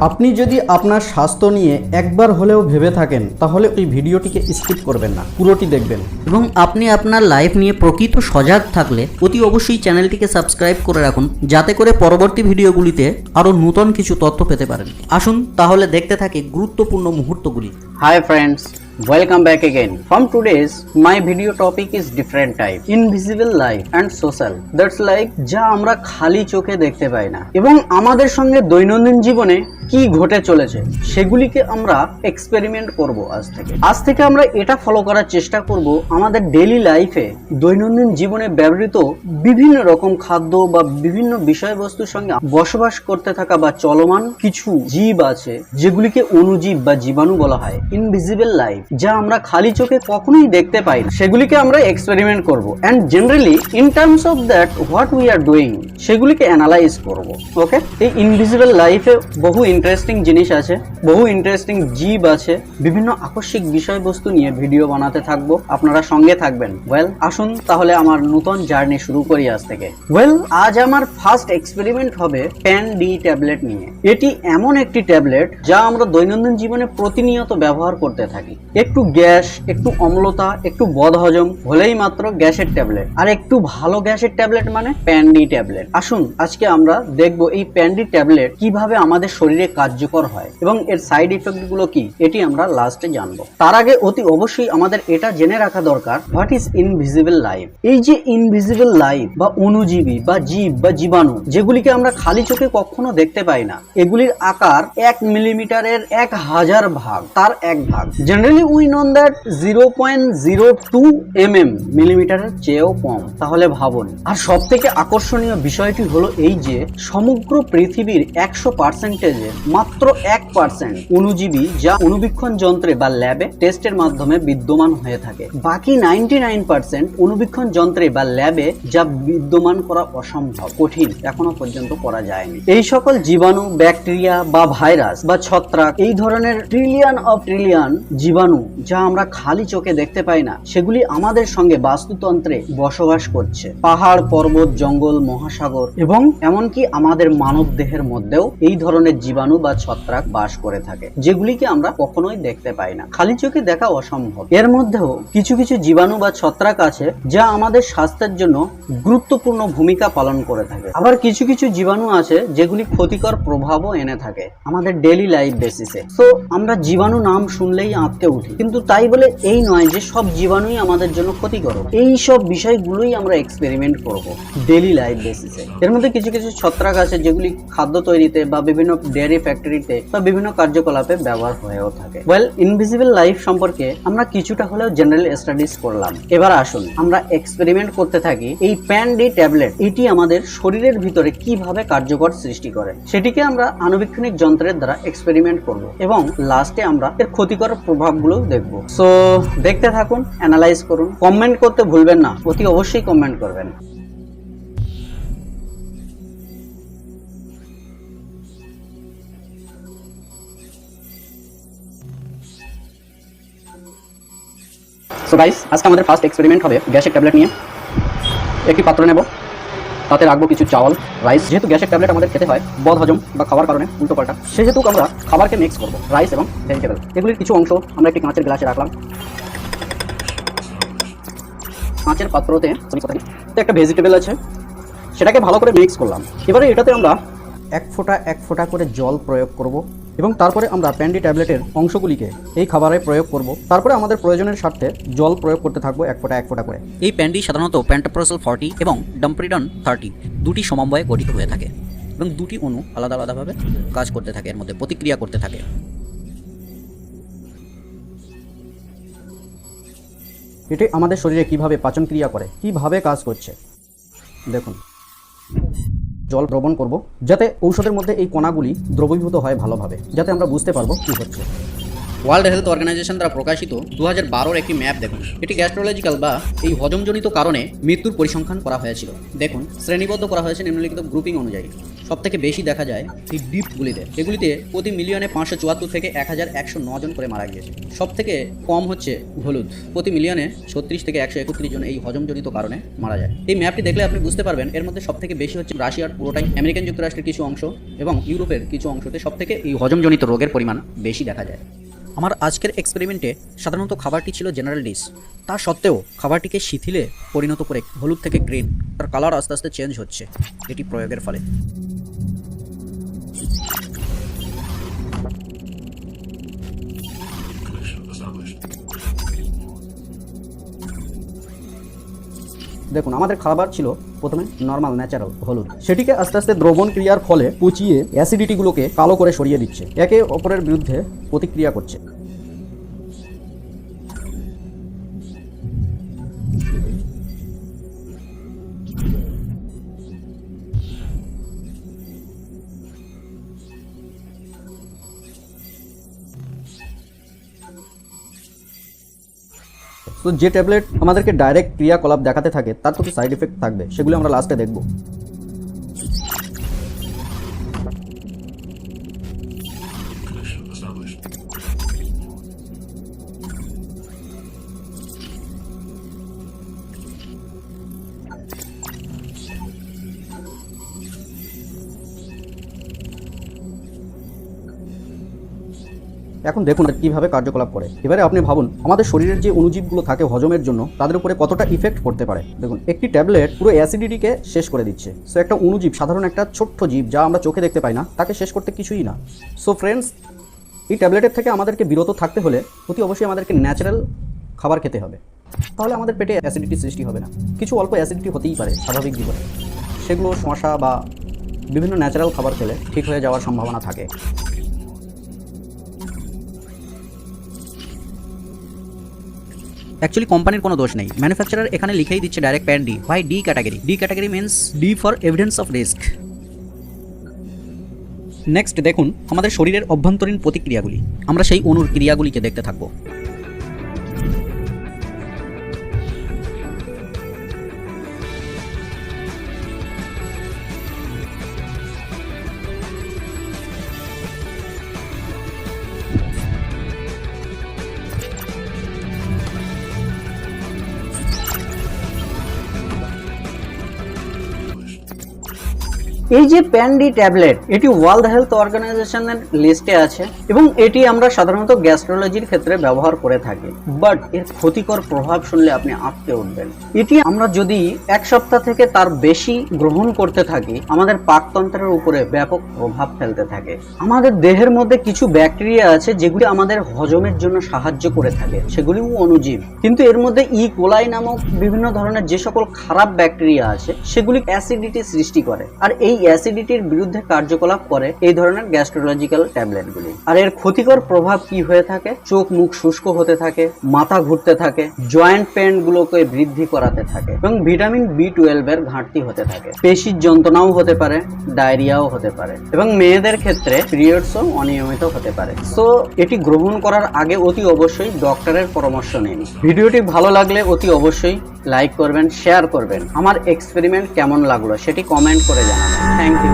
আপনি যদি আপনার স্বাস্থ্য নিয়ে একবার হলেও ভেবে থাকেন তাহলে এই ভিডিওটিকে স্কিপ করবেন না, পুরোটি দেখবেন। এবং আপনি আপনার লাইফ নিয়ে প্রকৃত সজাগ থাকলে অতি অবশ্যই চ্যানেলটিকে সাবস্ক্রাইব করে রাখুন, যাতে করে পরবর্তী ভিডিওগুলিতে আরও নতুন কিছু তথ্য পেতে পারেন। আসুন তাহলে দেখতে থাকি গুরুত্বপূর্ণ মুহূর্তগুলি। Hi friends, welcome back again. From today's my video topic is different type, invisible life and social. That's like যা আমরা খালি চোখে দেখতে পাই না এবং আমাদের সঙ্গে দৈনন্দিন জীবনে কি ঘটে চলেছে সেগুলিকে আমরা এক্সপেরিমেন্ট করব। আজ থেকে আমরা এটা ফলো করার চেষ্টা করব আমাদের ডেইলি লাইফে দৈনন্দিন জীবনে ব্যবহৃত বিভিন্ন রকম খাদ্য বা বিভিন্ন বিষয়বস্তুর সঙ্গে বসবাস করতে থাকা বা চলমান কিছু জীব আছে যেগুলিকে অণুজীব বা জীবাণু বলা হয়, ইনভিজিবল লাইফ, যা আমরা খালি চোখে কখনোই দেখতে পাই না। সেগুলিকে আমরা এক্সপেরিমেন্ট করব and generally in terms of that what we are doing সেগুলিকে অ্যানালাইজ করব। ওকে, এই ইনভিজিবল লাইফে বহু ইন্টারেস্টিং জিনিস আছে, বহু ইন্টারেস্টিং জীব আছে, বিভিন্ন আকস্মিক বিষয়বস্তু নিয়ে ভিডিও বানাতে থাকবো, আপনারা সঙ্গে থাকবেন। আসুন তাহলে আমার নতুন জার্নি শুরু করি আজ থেকে। আজ আমার ফার্স্ট এক্সপেরিমেন্ট হবে প্যান ডি ট্যাবলেট নিয়ে। এটি এমন একটি ট্যাবলেট যা আমরা দৈনন্দিন জীবনে প্রতিনিয়ত ব্যবহার করতে থাকি। একটু গ্যাস, একটু অম্লতা, একটু বদহজম হলেই মাত্র গ্যাসের ট্যাবলেট, আর একটু ভালো গ্যাসের ট্যাবলেট মানে প্যান ডি ট্যাবলেট। আসুন আজকে আমরা দেখবো এই প্যান ডি ট্যাবলেট কিভাবে আমাদের শরীরে কার্যকর হয় এবং এর সাইড ইফেক্ট গুলো কি, এটি আমরা লাস্টে জানবো। তার আগে অতি অবশ্যই আমাদের এটা জেনে রাখা দরকার হোয়াট ইজ ইনভিজিবল লাইফ। এই যে ইনভিজিবল লাইফ বা অণুজীবী বা জীব বা জীবাণু যেগুলিকে আমরা খালি চোখে কখনো দেখতে পাই না, এগুলির আকার 1 মিলিমিটারের 1000 ভাগ, তার এক ভাগ। জেনারেলি উই নোন দ্যাট 0.02 মিলিমিটারের চেয়েও কম। তাহলে ভাবুন। আর সব থেকে আকর্ষণীয় বিষয়টি হলো এই যে সমগ্র পৃথিবীর 100% মাত্র 1% অণুজীবী যা অণুবীক্ষণ যন্ত্রে বা ল্যাবে টেস্টের মাধ্যমে বিদ্যমান হয়ে থাকে। বাকি 99% অণুবীক্ষণ যন্ত্রে বা ল্যাবে যা বিদ্যমান করা অসম্ভব, কঠিন, এখনো পর্যন্ত করা যায়নি। এই সকল জীবাণু, ব্যাকটেরিয়া বা ভাইরাস বা ছত্রাক, এই ধরনের ট্রিলিয়ন জীবাণু যা আমরা খালি চোখে দেখতে পাই না, সেগুলি আমাদের সঙ্গে বাস্তুতন্ত্রে বসবাস করছে। পাহাড়, পর্বত, জঙ্গল, মহাসাগর এবং এমনকি আমাদের মানব দেহের মধ্যেও এই ধরনের জীবাণু বা ছত্রাক বাস করে থাকে, যেগুলিকে আমরা কখনোই দেখতে পাই না, খালি চোখে দেখা অসম্ভব। এর মধ্যেও কিছু কিছু জীবাণু বা ছত্রাক আছে যা আমাদের স্বাস্থ্যের জন্য গুরুত্বপূর্ণ ভূমিকা পালন করে থাকে। আবার কিছু কিছু জীবাণু আছে যেগুলি ক্ষতিকর প্রভাবও এনে থাকে আমাদের ডেইলি লাইফ বেসিসে। তো আমরা জীবাণু নাম শুনলেই আঁতকে উঠি, কিন্তু তাই বলে এই নয় যে সব জীবাণুই আমাদের জন্য ক্ষতিকর। এই সব বিষয়গুলোই আমরা এক্সপেরিমেন্ট করব ডেইলি লাইফ বেসিসে। এর মধ্যে কিছু কিছু ছত্রাক আছে যেগুলি খাদ্য তৈরিতে বা বিভিন্ন ডেয়ারি ফ্যাক্টরিতে বা বিভিন্ন কার্যকলাপে ব্যবহার হয়েও থাকে। ইনভিজিবল লাইফ সম্পর্কে আমরা কিছুটা হলেও জেনারেল স্টাডিজ করলাম। এবার আসুন আমরা এক্সপেরিমেন্ট করতে থাকি এই প্যান ডি ট্যাবলেট এটি আমাদের শরীরের ভিতরে কিভাবে কার্যকর সৃষ্টি করে সেটিকে আমরা আণুবীক্ষণিক যন্ত্রের দ্বারা এক্সপেরিমেন্ট করব এবং লাস্টে আমরা এর ক্ষতিকর প্রভাবগুলো দেখব। সো দেখতে থাকুন, অ্যানালাইজ করুন, কমেন্ট করতে ভুলবেন না, অতি অবশ্যই কমেন্ট করবেন। সো গাইস, আজকে আমাদের ফার্স্ট এক্সপেরিমেন্ট হবে গ্যাসের ট্যাবলেট নিয়ে। একটি পাত্র নেব, তাতে রাখবো কিছু চাওয়াল, রাইস। যেহেতু গ্যাসের ট্যাবলেট আমাদের খেতে হয় বদ হজম বা খাওয়ার কারণে উল্টোপাল্টা, সেহেতু আমরা খাবারকে মিক্স করবো রাইস এবং ভেজিটেবল। এগুলির কিছু অংশ আমরা একটি কাঁচের গ্লাসে রাখলাম। কাঁচের পাত্রতে একটা ভেজিটেবল আছে, সেটাকে ভালো করে মিক্স করলাম। এবারে এটাতে আমরা এক ফোঁটা করে জল প্রয়োগ করব এবং তারপরে আমরা প্যান ডি ট্যাবলেটের অংশগুলিকে এই খাবারে প্রয়োগ করব। তারপরে আমাদের প্রয়োজনের স্বার্থে জল প্রয়োগ করতে থাকবো এক ফোঁটা করে। এই প্যানটি সাধারণত প্যান্টোপ্রোসল 40 এবং ডাম্পরিডন 30 দুটি সমন্বয়ে গঠিত হয়ে থাকে এবং দুটি অণু আলাদা আলাদাভাবে কাজ করতে থাকে, এর মধ্যে প্রতিক্রিয়া করতে থাকে। এটি আমাদের শরীরে কিভাবে পাচন ক্রিয়া করে, কিভাবে কাজ করছে দেখুন। জল দ্রবণ করব যাতে ঔষধের মধ্যে এই কণাগুলি দ্রবীভূত হয় ভালোভাবে, যাতে আমরা বুঝতে পারবো কি হচ্ছে। ওয়ার্ল্ড হেলথ অর্গানাইজেশন দ্বারা প্রকাশিত 2012-এর একটি ম্যাপ দেখুন। এটি গ্যাস্ট্রোলজিক্যাল বা এই হজমজনিত কারণে মৃত্যুর পরিসংখ্যান করা হয়েছিল। দেখুন শ্রেণীবদ্ধ করা হয়েছে নিম্নলিখিত গ্রুপিং অনুযায়ী। সবথেকে বেশি দেখা যায় এই ডিপগুলিতে। এগুলিতে প্রতি মিলিয়নে 574 থেকে 1109 জন করে মারা গিয়েছে। সবথেকে কম হচ্ছে হলুদ, প্রতি মিলিয়নে 36 থেকে 131 জন এই হজমজনিত কারণে মারা যায়। এই ম্যাপটি দেখলে আপনি বুঝতে পারবেন এর মধ্যে সবথেকে বেশি হচ্ছে রাশিয়ার পুরোটাই, আমেরিকান যুক্তরাষ্ট্রের কিছু অংশ এবং ইউরোপের কিছু অংশতে সবথেকে এই হজমজনিত রোগের পরিমাণ বেশি দেখা যায়। আমার আজকের এক্সপেরিমেন্টে সাধারণত খাবারটি ছিল জেনারেল ডিশ, তা সত্ত্বেও খাবারটিকে শিথিলে পরিণত করে হলুদ থেকে গ্রিন, তার কালার আস্তে আস্তে চেঞ্জ হচ্ছে এটি প্রয়োগের ফলে। দেখুন আমাদের খাবার ছিল প্রথমে নর্মাল ন্যাচারাল হলুদ, সেটিকে আস্তে আস্তে দ্রবণ ক্রিয়ার ফলে পচিয়ে অ্যাসিডিটিগুলোকে কালো করে সরিয়ে দিচ্ছে, একে অপরের বিরুদ্ধে প্রতিক্রিয়া করছে। তো যে ট্যাবলেট আমাদেরকে ডাইরেক্ট ক্রিয়াকলাপ দেখাতে থাকে তার তো সাইড এফেক্ট থাকবে, সেগুলো আমরা লাস্টে দেখব। এখন দেখুন কিভাবে কার্যকলাপ করে। এবারে আপনি ভাবুন আমাদের শরীরের যে অণুজীবগুলো থাকে হজমের জন্য তাদের উপরে কতটা ইফেক্ট করতে পারে। দেখুন একটি ট্যাবলেট পুরো অ্যাসিডিটিকে শেষ করে দিচ্ছে। সো একটা অণুজীব, সাধারণ একটা ছোট্ট জীব যা আমরা চোখে দেখতে পাই না, তাকে শেষ করতে কিছুই না। সো ফ্রেন্ডস, এই ট্যাবলেটের থেকে আমাদেরকে বিরত থাকতে হলে অতি অবশ্যই আমাদেরকে ন্যাচারাল খাবার খেতে হবে, তাহলে আমাদের পেটে অ্যাসিডিটি সৃষ্টি হবে না। কিছু অল্প অ্যাসিডিটি হতেই পারে স্বাভাবিক জীবনে, সেগুলো শশা বা বিভিন্ন ন্যাচারাল খাবার খেলে ঠিক হয়ে যাওয়ার সম্ভাবনা থাকে। অ্যাকচুয়ালি কোম্পানির কোনো দোষ নেই, ম্যানুফ্যাকচারার এখানে লিখেই দিচ্ছে direct pan D. Why D category? D category means D for evidence of risk. Next দেখুন আমাদের শরীরের অভ্যন্তরীণ প্রতিক্রিয়াগুলি। আমরা সেই অণুর ক্রিয়াগুলিকে দেখতে থাকবো। এই যে প্যান্ডি ট্যাবলেট, এটি ওয়ার্ল্ড হেলথ অর্গানাইজেশনের লিস্টে আছে এবং এটি আমরা সাধারণত গ্যাস্ট্রোলজির ক্ষেত্রে ব্যবহার করে থাকি। বাট এর ক্ষতিকর প্রভাব শুনলে আপনি আঁতকে উঠবেন। এটি আমরা যদি এক সপ্তাহ থেকে তার বেশি গ্রহণ করতে থাকি আমাদের পাকতন্ত্রের উপরে ব্যাপক প্রভাব ফেলতে থাকে। আমাদের দেহের মধ্যে কিছু ব্যাকটেরিয়া আছে যেগুলি আমাদের হজমের জন্য সাহায্য করে থাকে, সেগুলিও অণুজীব। কিন্তু এর মধ্যে ই কোলাই নামক বিভিন্ন ধরনের যে সকল খারাপ ব্যাকটেরিয়া আছে সেগুলি অ্যাসিডিটি সৃষ্টি করে, আর এই অ্যাসিডিটির বিরুদ্ধে কার্যকলাপ করে এই ধরনের গ্যাস্ট্রোলজিক্যাল ট্যাবলেটগুলি। আর এর ক্ষতিকর প্রভাব কি হয়ে থাকে? চোখ মুখ শুষ্ক হতে থাকে, মাথা ঘুরতে থাকে, জয়েন্ট পেন গুলোকে বৃদ্ধি করাতে থাকে এবং ভিটামিন B12 এর ঘাটতি হতে থাকে। পেশির যন্ত্রণাও হতে পারে, ডায়রিয়াও হতে পারে এবং মেয়েদের ক্ষেত্রে পিরিয়ডসও অনিয়মিত হতে পারে। সো এটি গ্রহণ করার আগে অতি অবশ্যই ডক্টরের পরামর্শ নিন। ভিডিওটি ভালো লাগলে অতি অবশ্যই লাইক করবেন, শেয়ার করবেন। আমার এক্সপেরিমেন্ট কেমন লাগলো সেটি কমেন্ট করে জানাবেন। Thank you.